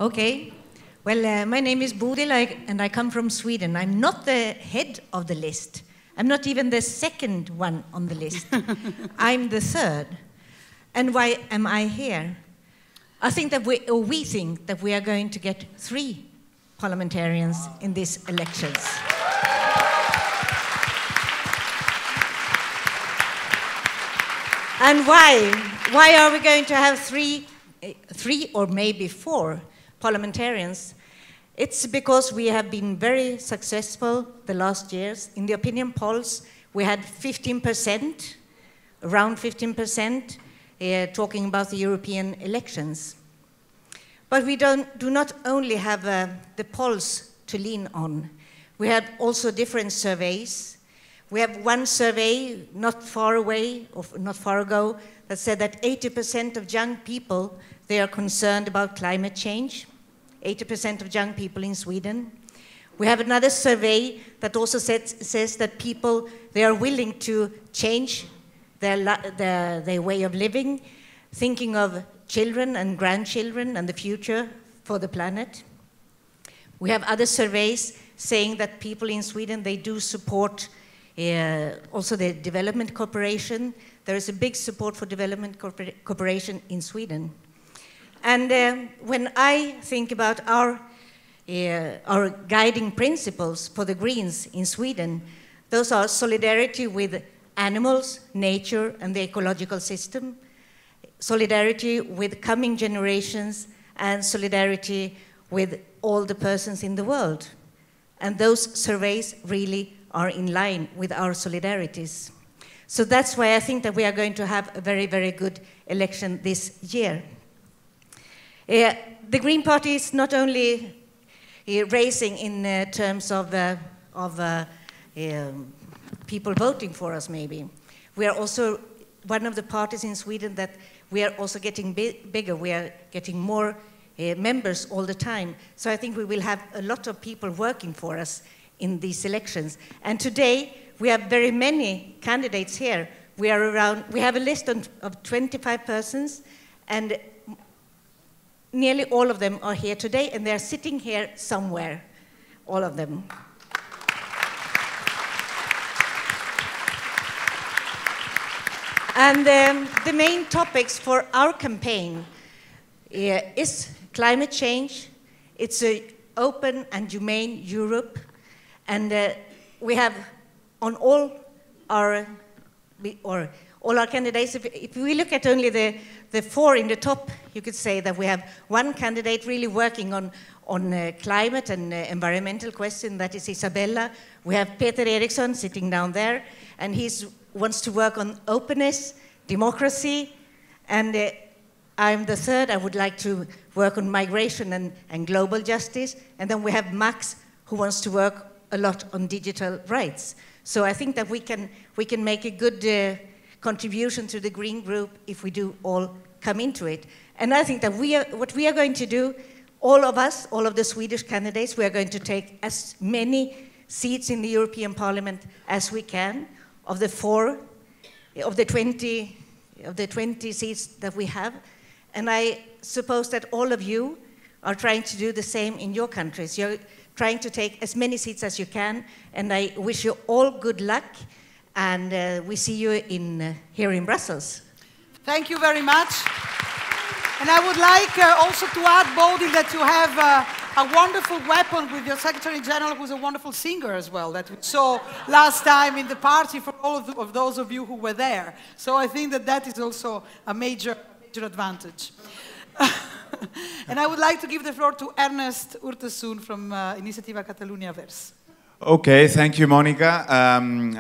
Okay. Well, my name is Bodil, and I come from Sweden. I'm not the head of the list. I'm not even the second one on the list. I'm the third. And why am I here? I think that we think that we are going to get 3 parliamentarians in these elections. And why? Why are we going to have 3 or maybe 4 parliamentarians? It's because we have been very successful the last years. In the opinion polls, we had 15%, around 15%, talking about the European elections. But we do not only have the polls to lean on. We have also different surveys. We have one survey not far away, or not far ago, that said that 80% of young people, they are concerned about climate change. 80% of young people in Sweden. We have another survey that also says that people, they are willing to change their way of living, thinking of children and grandchildren and the future for the planet. We have other surveys saying that people in Sweden, they do support also the development cooperation. There is a big support for development cooperation in Sweden. And when I think about our guiding principles for the Greens in Sweden, those are solidarity with animals, nature, and the ecological system, solidarity with coming generations, and solidarity with all the persons in the world. And those surveys really are in line with our solidarities. So that's why I think that we are going to have a very, very good election this year. The Green Party is not only raising in terms of people voting for us, maybe. We are also one of the parties in Sweden that we are also getting bigger. We are getting more members all the time. So I think we will have a lot of people working for us in these elections. And today, we have very many candidates here. We have a list of 25 persons, and nearly all of them are here today, and they're sitting here somewhere, all of them. And the main topics for our campaign is climate change, it's an open and humane Europe, and we have on all our candidates, if we look at only the 4 in the top, you could say that we have one candidate really working on climate and environmental questions, that is Isabella. We have Peter Eriksson sitting down there, and he wants to work on openness, democracy, and I'm the third. I would like to work on migration and global justice. And then we have Max, who wants to work a lot on digital rights. So I think that we can make a good contribution to the Green Group if we do all come into it. And I think that what we are going to do, all of us, all of the Swedish candidates, we are going to take as many seats in the European Parliament as we can. Of the 20 seats that we have. And I suppose that all of you are trying to do the same in your countries. You're trying to take as many seats as you can, and I wish you all good luck, and we see you here in Brussels. Thank you very much. And I would like also to add, Bodil, that you have a wonderful weapon with your Secretary General, who's a wonderful singer as well, that we saw last time in the party for all of those of you who were there. So I think that is also a major advantage. And I would like to give the floor to Ernest Urtasun from Initiativa Catalunya Vers. Okay, thank you, Monica.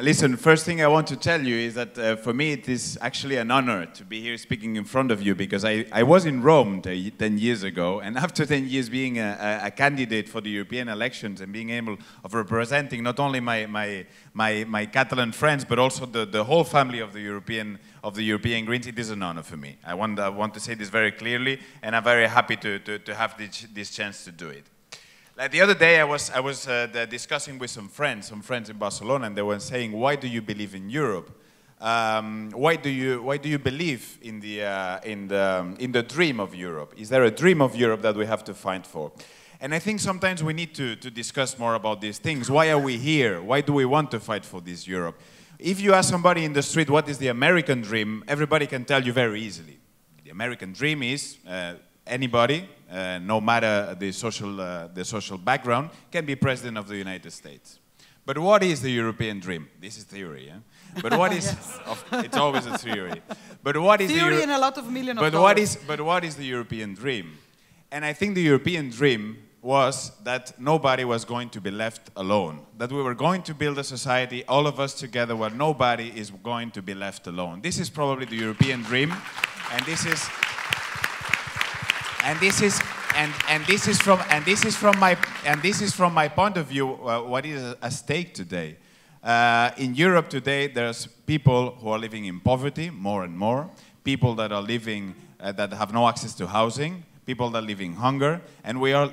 Listen, first thing I want to tell you is that for me it is actually an honor to be here speaking in front of you, because I was in Rome 10 years ago, and after 10 years being a candidate for the European elections and being able of representing not only my Catalan friends but also the whole family of the European Greens, it is an honor for me. I want to say this very clearly, and I'm very happy to have this chance to do it. Like the other day, I was discussing with some friends in Barcelona, and they were saying, "Why do you believe in Europe?" why do you believe in the dream of Europe? Is there a dream of Europe that we have to fight for? And I think sometimes we need to discuss more about these things. Why are we here? Why do we want to fight for this Europe? If you ask somebody in the street what is the American dream, everybody can tell you very easily. The American dream is anybody, no matter the social background, can be president of the United States. But what is the European dream? This is theory, yeah? But what is, Yes. it's always a theory. But what is Theory and a lot of millions of dollars. But what is the European dream? And I think the European dream was that nobody was going to be left alone. That we were going to build a society, all of us together, where nobody is going to be left alone. This is probably the European dream, and this is from my point of view what is at stake today. In Europe today, there's people who are living in poverty more and more, people that are living that have no access to housing, people that live in hunger, and we are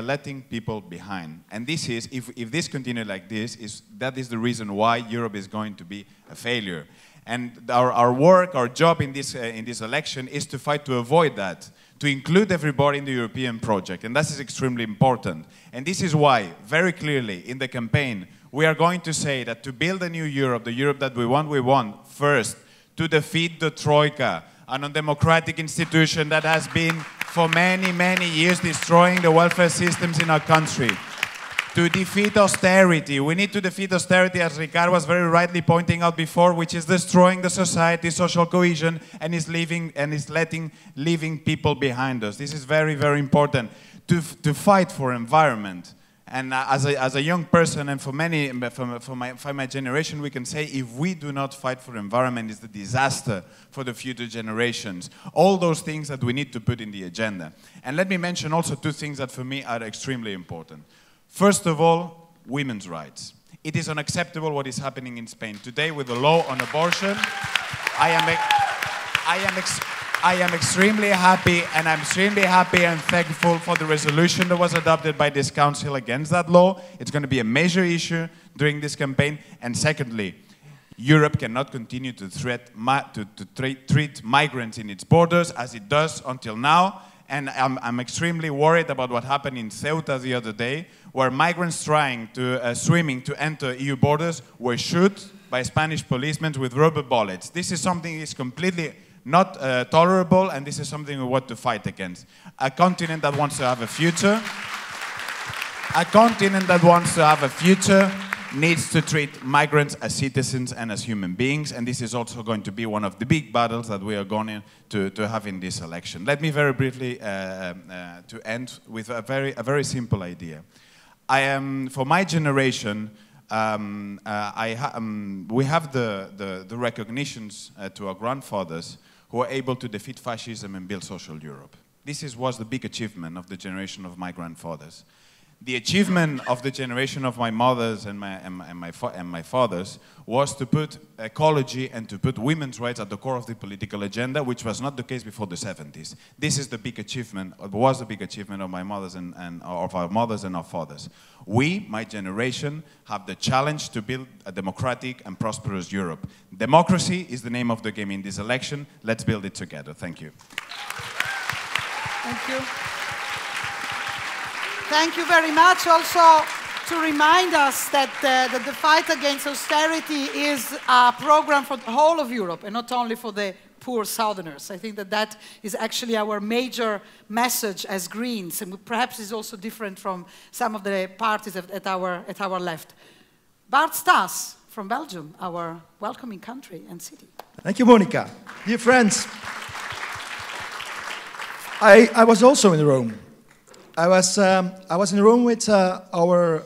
letting people behind. And this is, if this continues like this, that is the reason why Europe is going to be a failure. And our work, our job in this election is to fight to avoid that, to include everybody in the European project, and that is extremely important. And this is why, very clearly, in the campaign, we are going to say that to build a new Europe, the Europe that we want first to defeat the Troika, an undemocratic institution that has been for many, many years destroying the welfare systems in our country. To defeat austerity. We need to defeat austerity, as Ricard was very rightly pointing out before, which is destroying the society, social cohesion, and is leaving people behind us. This is very, very important. To fight for environment. And as a young person, and for my generation, we can say if we do not fight for environment, it's a disaster for the future generations. All those things that we need to put in the agenda. And let me mention also two things that for me are extremely important. First of all, women's rights. It is unacceptable what is happening in Spain today with the law on abortion. I am extremely happy, and I'm extremely happy and thankful for the resolution that was adopted by this council against that law. It's going to be a major issue during this campaign. And secondly, Europe cannot continue to treat migrants in its borders as it does until now. And I'm extremely worried about what happened in Ceuta the other day, where migrants trying to swimming to enter EU borders were shot by Spanish policemen with rubber bullets. This is something that is completely not tolerable, and this is something we want to fight against. A continent that wants to have a future, needs to treat migrants as citizens and as human beings, and this is also going to be one of the big battles that we are going to have in this election. Let me very briefly to end with a very simple idea. For my generation, we have the recognitions to our grandfathers who were able to defeat fascism and build social Europe. This was the big achievement of the generation of my grandfathers. The achievement of the generation of my mothers and my fathers was to put ecology and to put women's rights at the core of the political agenda, which was not the case before the 70s. This is the big achievement, or was the big achievement of my mothers and of our mothers and our fathers. We, my generation, have the challenge to build a democratic and prosperous Europe. Democracy is the name of the game in this election. Let's build it together. Thank you. Thank you. Thank you very much. Also, to remind us that the fight against austerity is a program for the whole of Europe and not only for the poor Southerners. I think that is actually our major message as Greens, and perhaps is also different from some of the parties at our left. Bart Staes from Belgium, our welcoming country and city. Thank you, Monica. Dear friends, I was also in Rome. I was in Rome with our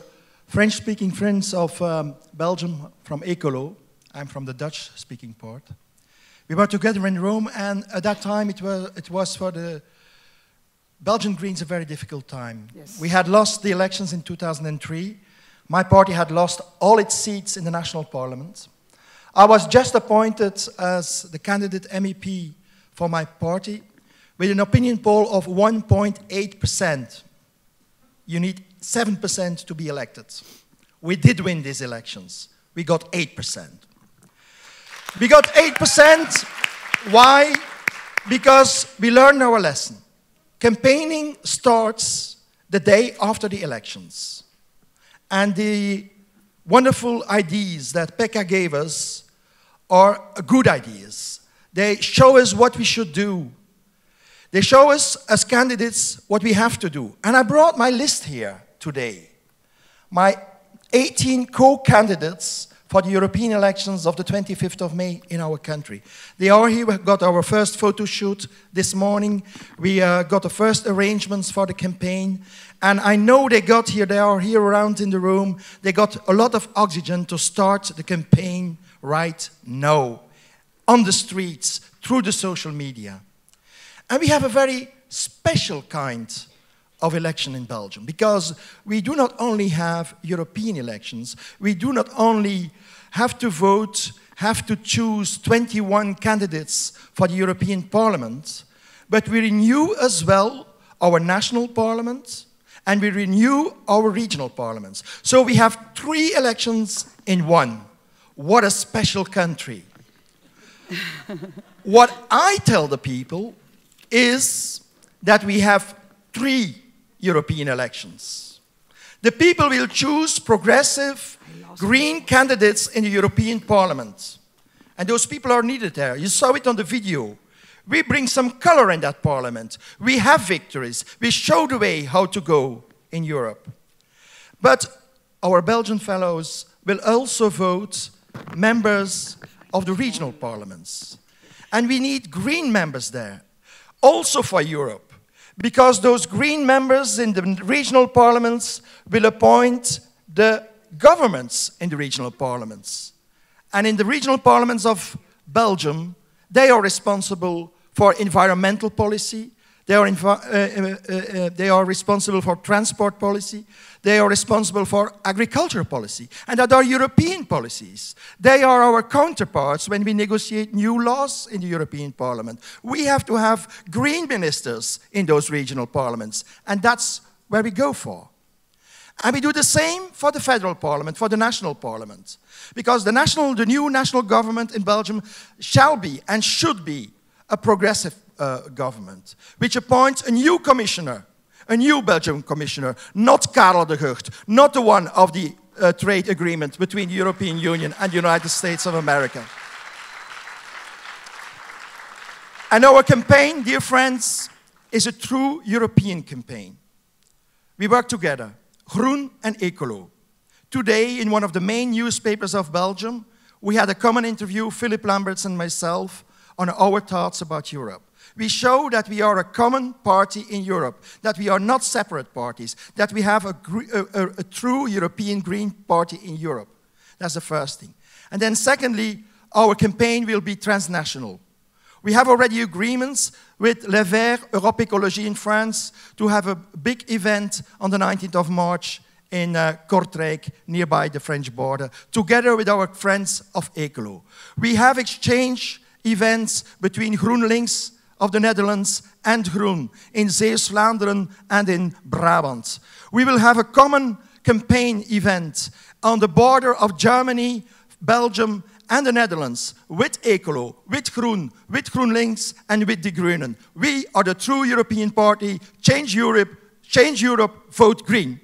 French-speaking friends of Belgium from Ecolo. I'm from the Dutch-speaking part. We were together in Rome, and at that time it was for the Belgian Greens a very difficult time. Yes. We had lost the elections in 2003. My party had lost all its seats in the national parliament. I was just appointed as the candidate MEP for my party, with an opinion poll of 1.8%. You need 7% to be elected. We did win these elections. We got 8%. We got 8%. Why? Because we learned our lesson. Campaigning starts the day after the elections. And the wonderful ideas that Pekka gave us are good ideas. They show us what we should do. They show us as candidates what we have to do. And I brought my list here today. My 18 co-candidates for the European elections of the 25th of May in our country. They are here. We got our first photo shoot this morning. We got the first arrangements for the campaign. And I know they are here around in the room. They got a lot of oxygen to start the campaign right now, on the streets, through the social media. And we have a very special kind of election in Belgium, because we do not only have European elections, we do not only have to vote, have to choose 21 candidates for the European Parliament, but we renew as well our national parliament, and we renew our regional parliaments. So we have 3 elections in one. What a special country. What I tell the people is that we have 3 European elections. The people will choose progressive, green candidates in the European Parliament. And those people are needed there. You saw it on the video. We bring some color in that parliament. We have victories. We show the way how to go in Europe. But our Belgian fellows will also vote members of the regional parliaments. And we need green members there, also for Europe. Because those green members in the regional parliaments will appoint the governments in the regional parliaments. And in the regional parliaments of Belgium, they are responsible for environmental policy, they are responsible for transport policy, they are responsible for agriculture policy, and that are European policies. They are our counterparts when we negotiate new laws in the European Parliament. We have to have green ministers in those regional parliaments, and that's where we go for. And we do the same for the federal parliament, for the national parliament. Because the new national government in Belgium shall be and should be a progressive government, which appoints a new commissioner, a new Belgian commissioner, not Karel de Gucht, not the one of the trade agreement between the European Union and the United States of America. And our campaign, dear friends, is a true European campaign. We work together, Groen and Ecolo. Today, in one of the main newspapers of Belgium, we had a common interview, Philip Lamberts and myself, on our thoughts about Europe. We show that we are a common party in Europe, that we are not separate parties, that we have a true European Green Party in Europe. That's the first thing. And then secondly, our campaign will be transnational. We have already agreements with Les Verts, Europe Écologie in France, to have a big event on the 19th of March in Kortrijk, nearby the French border, together with our friends of Ecolo. We have exchange events between GroenLinks of the Netherlands and Groen in Zeeuws-Vlaanderen and in Brabant. We will have a common campaign event on the border of Germany, Belgium, and the Netherlands with Ecolo, with Groen, with GroenLinks, and with the Groenen. We are the true European party. Change Europe, vote green.